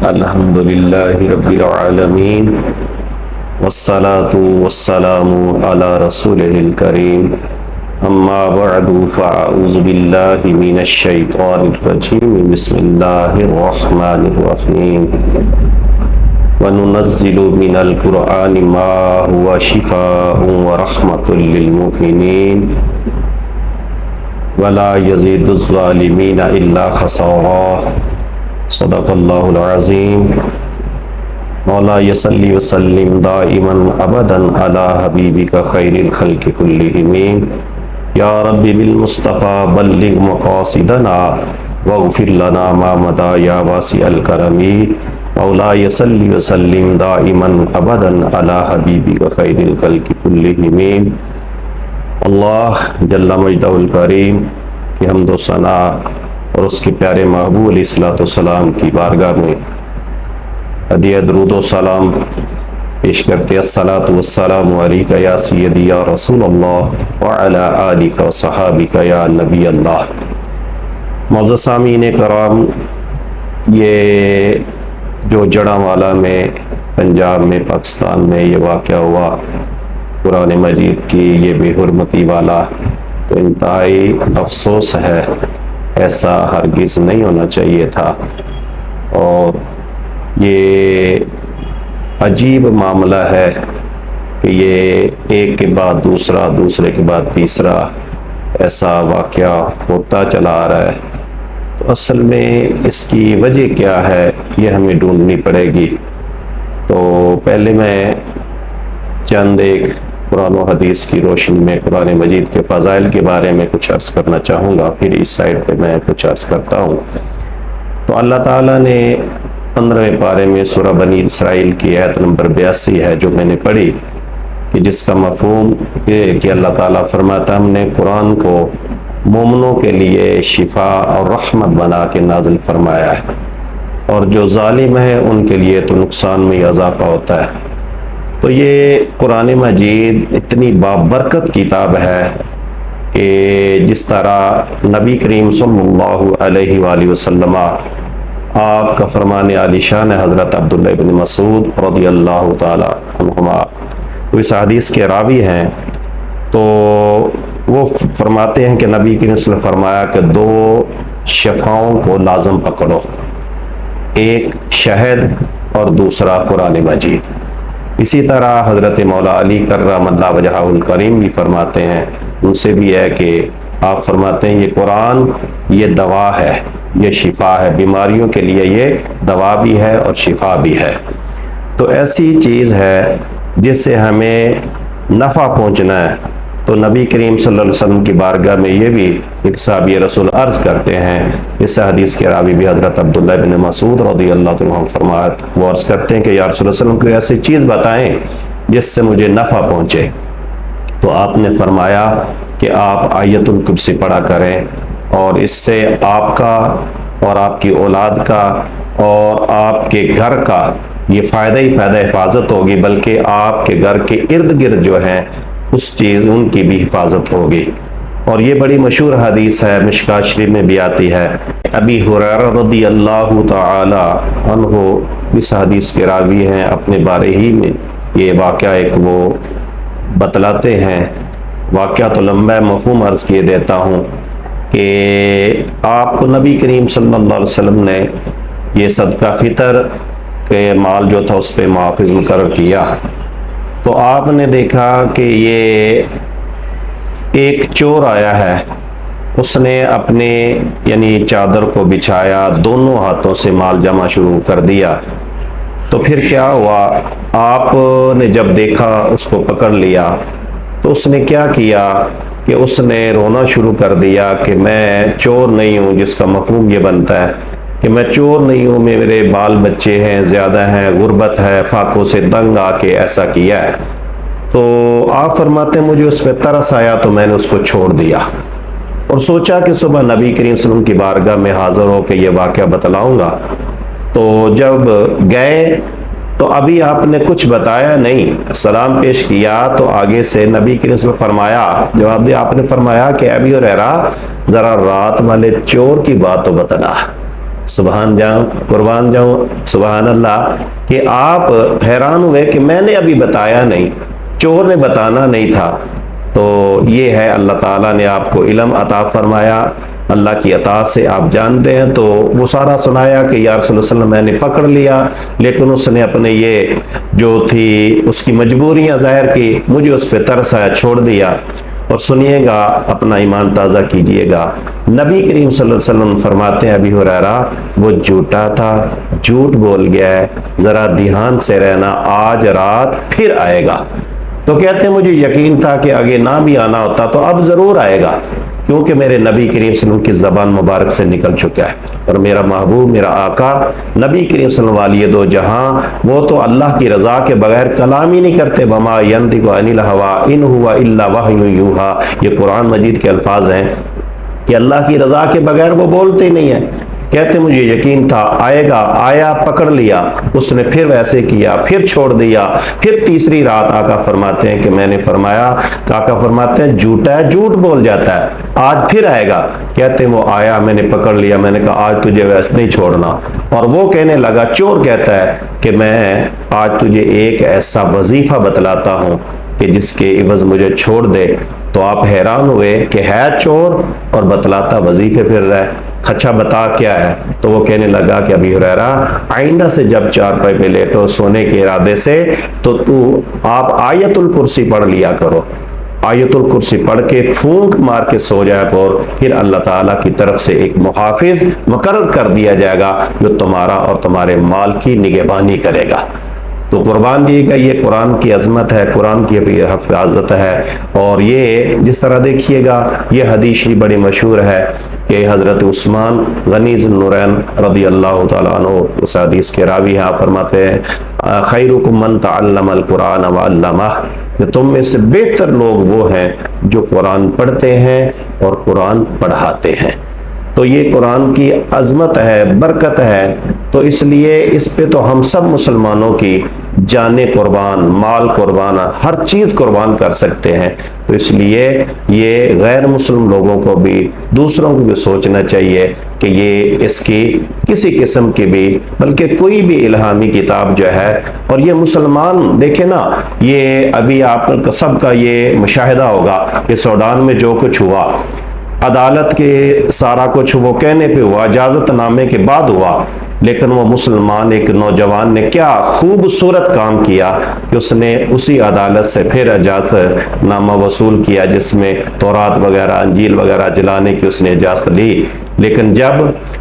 الحمد للہ رب العالمین والصلاة والسلام علی رسولہ الکریم اما بعد فاعوذ باللہ من الشیطان الرجیم بسم اللہ الرحمن الرحیم وننزل من القرآن ما هو شفاء ورحمة للمؤمنین ولا يزيد الظالمین الا خسارا صدق اللہ العظیم مولا صلی وسلم دائما ابدا علی حبیبک خیر الخلق کلہم یا رب بالمصطفیٰ بلغ مقاصدنا واغفر لنا ما مضى یا واسع الکرم مولا صلی وسلم دائما ابدا علی حبیبک خیر الخلق کلہم۔ اللہ جل مجدہ الکریم کی حمد و ثنا اور اس کے پیارے محبوب علیہ الصلوۃ والسلام کی بارگاہ میں ہدیہ درود و سلام پیش کرتے الصلاۃ والسلام علیک یا سیدی یا رسول اللہ وعلی آلک و صحابک یا نبی اللہ۔ معزز سامعین کرام، یہ جو جڑاوالا میں پنجاب میں پاکستان میں یہ واقعہ ہوا قرآن مجید کی یہ بے حرمتی والا، تو انتہائی افسوس ہے، ایسا ہرگز نہیں ہونا چاہیے تھا۔ اور یہ عجیب معاملہ ہے کہ یہ ایک کے بعد دوسرا، دوسرے کے بعد تیسرا ایسا واقعہ ہوتا چلا آ رہا ہے۔ تو اصل میں اس کی وجہ کیا ہے یہ ہمیں ڈھونڈنی پڑے گی۔ تو پہلے میں چند ایک قرآن و حدیث کی روشنی میں قرآن مجید کے فضائل کے بارے میں کچھ عرض کرنا چاہوں گا، پھر اس سائڈ پہ میں کچھ عرض کرتا ہوں۔ تو اللہ تعالیٰ نے 15ویں پارے میں سورہ بنی اسرائیل کی آیت نمبر 82 ہے جو میں نے پڑھی، کہ جس کا مفہوم یہ کہ اللہ تعالیٰ فرماتا ہم نے قرآن کو مومنوں کے لیے شفا اور رحمت بنا کے نازل فرمایا ہے، اور جو ظالم ہے ان کے لیے تو نقصان میں اضافہ ہوتا ہے۔ تو یہ قرآن مجید اتنی بابرکت کتاب ہے کہ جس طرح نبی کریم صلی اللہ علیہ وآلہ وسلم آپ کا فرمان عالی شان حضرت عبداللہ بن مسعود رضی اللہ تعالی عنہما، وہ اس حدیث کے راوی ہیں، تو وہ فرماتے ہیں کہ نبی کریم صلی اللہ علیہ وسلم فرمایا کہ دو شفاؤں کو لازم پکڑو، ایک شہد اور دوسرا قرآن مجید۔ اسی طرح حضرت مولا علی کرم اللہ وجہہ الکریم بھی فرماتے ہیں، ان سے بھی ہے کہ آپ فرماتے ہیں یہ قرآن یہ دوا ہے، یہ شفا ہے، بیماریوں کے لیے یہ دوا بھی ہے اور شفا بھی ہے۔ تو ایسی چیز ہے جس سے ہمیں نفع پہنچنا ہے۔ تو نبی کریم صلی اللہ علیہ وسلم کی بارگاہ میں یہ بھی ایک صحابی رسول عرض کرتے ہیں، اس حدیث کے راوی بھی حضرت عبداللہ بن مسعود رضی اللہ عنہ فرمایا، وہ عرض کرتے ہیں کہ یا رسول اللہ صلی اللہ علیہ وسلم کوئی ایسی چیز بتائیں جس سے مجھے نفع پہنچے۔ تو آپ نے فرمایا کہ آپ آیت الکرسی پڑھا کریں، اور اس سے آپ کا اور آپ کی اولاد کا اور آپ کے گھر کا یہ فائدہ ہی فائدہ حفاظت ہوگی، بلکہ آپ کے گھر کے ارد گرد جو ہیں اس چیز ان کی بھی حفاظت ہوگی۔ اور یہ بڑی مشہور حدیث ہے، مشکوٰۃ شریف میں بھی آتی ہے۔ ابی ہریرہ رضی اللہ تعالی عنہ اس حدیث کے راوی ہیں، اپنے بارے ہی میں یہ واقعہ ایک وہ بتلاتے ہیں۔ واقعہ تو لمبا مفہوم عرض کیے دیتا ہوں کہ آپ کو نبی کریم صلی اللہ علیہ وسلم نے یہ صدقہ فطر کے مال جو تھا اس پہ محافظ مقرر کیا۔ تو آپ نے دیکھا کہ یہ ایک چور آیا ہے، اس نے اپنے یعنی چادر کو بچھایا، دونوں ہاتھوں سے مال جمع شروع کر دیا۔ تو پھر کیا ہوا، آپ نے جب دیکھا اس کو پکڑ لیا تو اس نے کیا کیا کہ اس نے رونا شروع کر دیا کہ میں چور نہیں ہوں، جس کا مفہوم یہ بنتا ہے کہ میں چور نہیں ہوں، میرے بال بچے ہیں، زیادہ ہیں، غربت ہے، فاقوں سے تنگ آ کے ایسا کیا ہے۔ تو آپ فرماتے ہیں مجھے اس پہ ترس آیا تو میں نے اس کو چھوڑ دیا، اور سوچا کہ صبح نبی کریم صلی اللہ علیہ وسلم کی بارگاہ میں حاضر ہو کے یہ واقعہ بتلاؤں گا۔ تو جب گئے تو ابھی آپ نے کچھ بتایا نہیں، سلام پیش کیا تو آگے سے نبی کریم صلی اللہ علیہ وسلم فرمایا، جواب دیا آپ نے فرمایا کہ ابی ہریرہ ذرا رات والے چور کی بات تو بتلا۔ سبحان جاؤں، قربان جاؤں، سبحان اللہ، کہ آپ حیران ہوئے کہ میں نے ابھی بتایا نہیں، چور نے بتانا نہیں تھا۔ تو یہ ہے اللہ تعالیٰ نے آپ کو علم عطا فرمایا، اللہ کی عطا سے آپ جانتے ہیں۔ تو وہ سارا سنایا کہ یا رسول اللہ صلی اللہ علیہ وسلم میں نے پکڑ لیا، لیکن اس نے اپنے یہ جو تھی اس کی مجبوریاں ظاہر کی، مجھے اس پہ ترس آیا، چھوڑ دیا۔ اور سنیے گا، اپنا ایمان تازہ کیجئے گا، نبی کریم صلی اللہ علیہ وسلم فرماتے ہیں ابی ہریرہ وہ جھوٹا تھا، جھوٹ بول گیا ہے، ذرا دھیان سے رہنا، آج رات پھر آئے گا۔ تو کہتے ہیں مجھے یقین تھا کہ آگے نہ بھی آنا ہوتا تو اب ضرور آئے گا، کیونکہ میرے نبی کریم صلی اللہ علیہ وسلم کی زبان مبارک سے نکل چکا ہے، اور میرا محبوب، میرا آقا نبی کریم صلی اللہ علیہ وسلم دو جہاں، وہ تو اللہ کی رضا کے بغیر کلام ہی نہیں کرتے، وما ینطق عن الہوی ان ہوا الا وحی یوحی، یہ قرآن مجید کے الفاظ ہیں کہ اللہ کی رضا کے بغیر وہ بولتے ہی نہیں ہیں۔ کہتے مجھے یقین تھا آئے گا، آیا، پکڑ لیا، اس نے پھر ویسے کیا، پھر چھوڑ دیا۔ پھر تیسری رات آقا فرماتے ہیں کہ میں نے فرمایا، آقا فرماتے ہیں جھوٹا ہے، جھوٹ بول جاتا ہے، آج پھر آئے گا۔ کہتے ہیں وہ آیا، میں نے پکڑ لیا، میں نے کہا آج تجھے ویسے نہیں چھوڑنا، اور وہ کہنے لگا، چور کہتا ہے کہ میں آج تجھے ایک ایسا وظیفہ بتلاتا ہوں کہ جس کے عوض مجھے چھوڑ دے۔ تو آپ حیران ہوئے کہ ہے چور اور بتلاتا وظیفے پھر رہا ہے، اچھا بتا کیا ہے؟ تو وہ کہنے لگا کہ ابی ہریرہ آئندہ سے جب چارپائی پہ لیٹو سونے کے ارادے سے تو آپ آیت الکرسی پڑھ لیا کرو، آیت الکرسی پڑھ کے پھونک مار کے سو جایا کرو، پھر اللہ تعالیٰ کی طرف سے ایک محافظ مقرر کر دیا جائے گا جو تمہارا اور تمہارے مال کی نگہبانی کرے گا۔ تو قربان جی کا یہ قرآن کی عظمت ہے، قرآن کی حفاظت ہے۔ اور یہ جس طرح دیکھیے گا، یہ حدیث بڑی مشہور ہے کہ حضرت عثمان غنی ذو النورین رضی اللہ تعالیٰ عنہ اس حدیث کے راوی ہیں، آپ فرماتے ہیں خیرکم من تعلم القرآن وعلمہ، کہ تم میں سے بہتر لوگ وہ ہیں جو قرآن پڑھتے ہیں اور قرآن پڑھاتے ہیں۔ تو یہ قرآن کی عظمت ہے، برکت ہے، تو اس لیے اس پہ تو ہم سب مسلمانوں کی جانیں قربان، مال قربان، ہر چیز قربان کر سکتے ہیں۔ تو اس لیے یہ غیر مسلم لوگوں کو بھی، دوسروں کو بھی سوچنا چاہیے کہ یہ اس کی کسی قسم کی بھی، بلکہ کوئی بھی الہامی کتاب جو ہے، اور یہ مسلمان دیکھیں نا، یہ ابھی آپ سب کا یہ مشاہدہ ہوگا کہ سوڈان میں جو کچھ ہوا، عدالت کے سارا کچھ وہ کہنے پہ ہوا، اجازت نامے کے بعد ہوا، لیکن وہ مسلمان ایک نوجوان نے کیا خوبصورت کام کیا کہ اس نے اسی عدالت سے پھر اجازت نامہ وصول کیا، جس میں تورات وغیرہ، انجیل وغیرہ جلانے کی اس نے اجازت لی۔ لیکن جب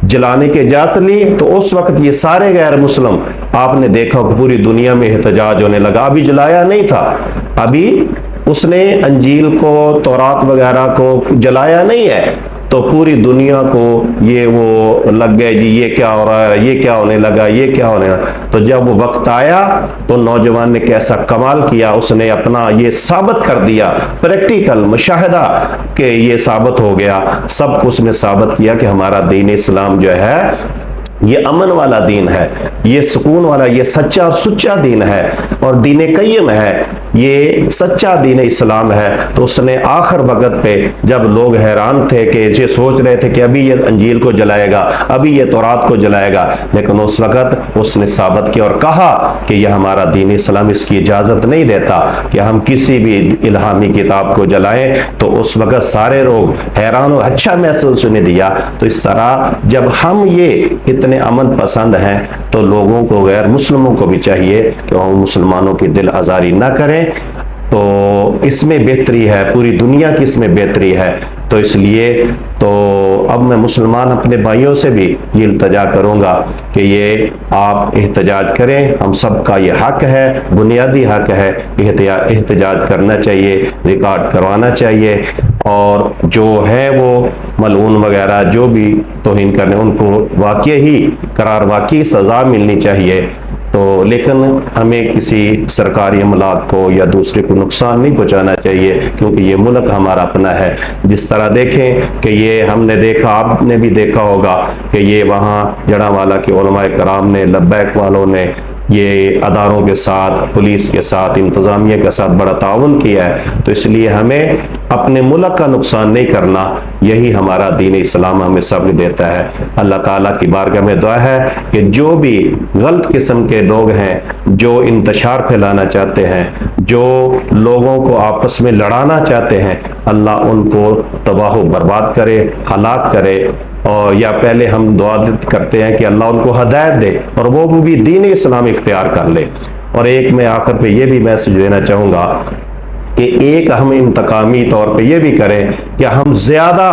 جلانے کی اجازت لی تو اس وقت یہ سارے غیر مسلم، آپ نے دیکھا پوری دنیا میں احتجاج ہونے لگا، ابھی جلایا نہیں تھا، ابھی اس نے انجیل کو، تورات وغیرہ کو جلایا نہیں ہے، تو پوری دنیا کو یہ وہ لگ گئے جی یہ کیا ہو رہا ہے، یہ کیا ہونے لگا، یہ کیا ہونے لگا۔ تو جب وہ وقت آیا تو نوجوان نے کیسا کمال کیا، اس نے اپنا یہ ثابت کر دیا، پریکٹیکل مشاہدہ، کہ یہ ثابت ہو گیا، سب کو اس نے ثابت کیا کہ ہمارا دین اسلام جو ہے یہ امن والا دین ہے، یہ سکون والا، یہ سچا اور سچا دین ہے، اور دین قیم ہے، یہ سچا دین اسلام ہے۔ تو اس نے آخر وقت پہ جب لوگ حیران تھے کہ یہ سوچ رہے تھے کہ ابھی یہ انجیل کو جلائے گا، ابھی یہ تورات کو جلائے گا، لیکن اس وقت اس نے ثابت کیا اور کہا کہ یہ ہمارا دین اسلام اس کی اجازت نہیں دیتا کہ ہم کسی بھی الہامی کتاب کو جلائیں۔ تو اس وقت سارے لوگ حیران و اچھا محسوس نے دیا۔ تو اس طرح جب ہم یہ اتنے امن پسند ہیں تو لوگوں کو، غیر مسلموں کو بھی چاہیے کہ وہ مسلمانوں کی دل آزاری نہ کریں۔ تو اس میں بہتری ہے، پوری دنیا کی اس میں بہتری ہے۔ تو اس لیے تو اب میں مسلمان اپنے بھائیوں سے بھی یہ التجا کروں گا کہ یہ آپ احتجاج کریں، ہم سب کا یہ حق ہے، بنیادی حق ہے، احتجاج کرنا چاہیے، ریکارڈ کروانا چاہیے، اور جو ہے وہ ملعون وغیرہ جو بھی توہین کرنے ان کو واقعی ہی قرار، واقعی سزا ملنی چاہیے۔ تو لیکن ہمیں کسی سرکاری املاک کو یا دوسرے کو نقصان نہیں پہنچانا چاہیے، کیونکہ یہ ملک ہمارا اپنا ہے۔ جس طرح دیکھیں کہ یہ ہم نے دیکھا، آپ نے بھی دیکھا ہوگا کہ یہ وہاں جڑاں والا کے علماء کرام نے، لبیک والوں نے یہ اداروں کے ساتھ، پولیس کے ساتھ، انتظامیہ کے ساتھ بڑا تعاون کیا ہے، تو اس لیے ہمیں اپنے ملک کا نقصان نہیں کرنا، یہی ہمارا دین اسلام ہمیں سبق دیتا ہے۔ اللہ تعالیٰ کی بارگاہ میں دعا ہے کہ جو بھی غلط قسم کے لوگ ہیں، جو انتشار پھیلانا چاہتے ہیں، جو لوگوں کو آپس میں لڑانا چاہتے ہیں، اللہ ان کو تباہ و برباد کرے، ہلاک کرے، اور یا پہلے ہم دعا کرتے ہیں کہ اللہ ان کو ہدایت دے اور وہ بھی دین اسلام اختیار کر لے۔ اور ایک میں آخر پہ یہ بھی میسج دینا چاہوں گا کہ ایک ہم انتقامی طور پہ یہ بھی کریں کہ ہم زیادہ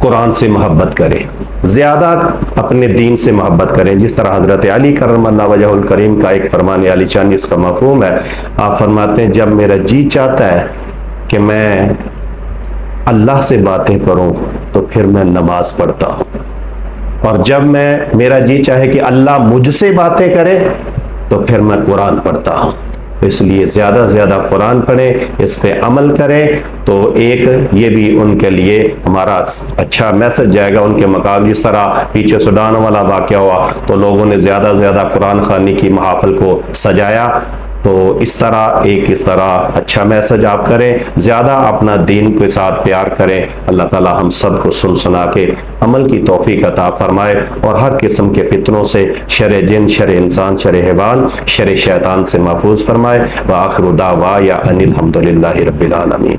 قرآن سے محبت کریں، زیادہ اپنے دین سے محبت کریں، جس طرح حضرت علی کرم اللہ وجہ الکریم کا ایک فرمان علی شان اس کا مفہوم ہے۔ آپ فرماتے ہیں جب میرا جی چاہتا ہے کہ میں اللہ سے باتیں کروں تو پھر میں نماز پڑھتا ہوں، اور جب میرا جی چاہے کہ اللہ مجھ سے باتیں کرے تو پھر میں قرآن پڑھتا ہوں۔ تو اس لیے زیادہ سے زیادہ قرآن پڑھیں، اس پہ عمل کریں، تو ایک یہ بھی ان کے لیے ہمارا اچھا میسج جائے گا ان کے مقابل۔ جس طرح پیچھے سوڈان والا واقعہ ہوا تو لوگوں نے زیادہ سے زیادہ قرآن خوانی کی محافل کو سجایا، تو اس طرح اچھا میسج آپ کریں، زیادہ اپنا دین کے ساتھ پیار کریں۔ اللہ تعالی ہم سب کو سن سنا کے عمل کی توفیق عطا فرمائے، اور ہر قسم کے فتنوں سے، شر جن، شر انسان، شر حیوان، شر شیطان سے محفوظ فرمائے۔ وآخر دعوانا ان الحمد للہ رب العالمین۔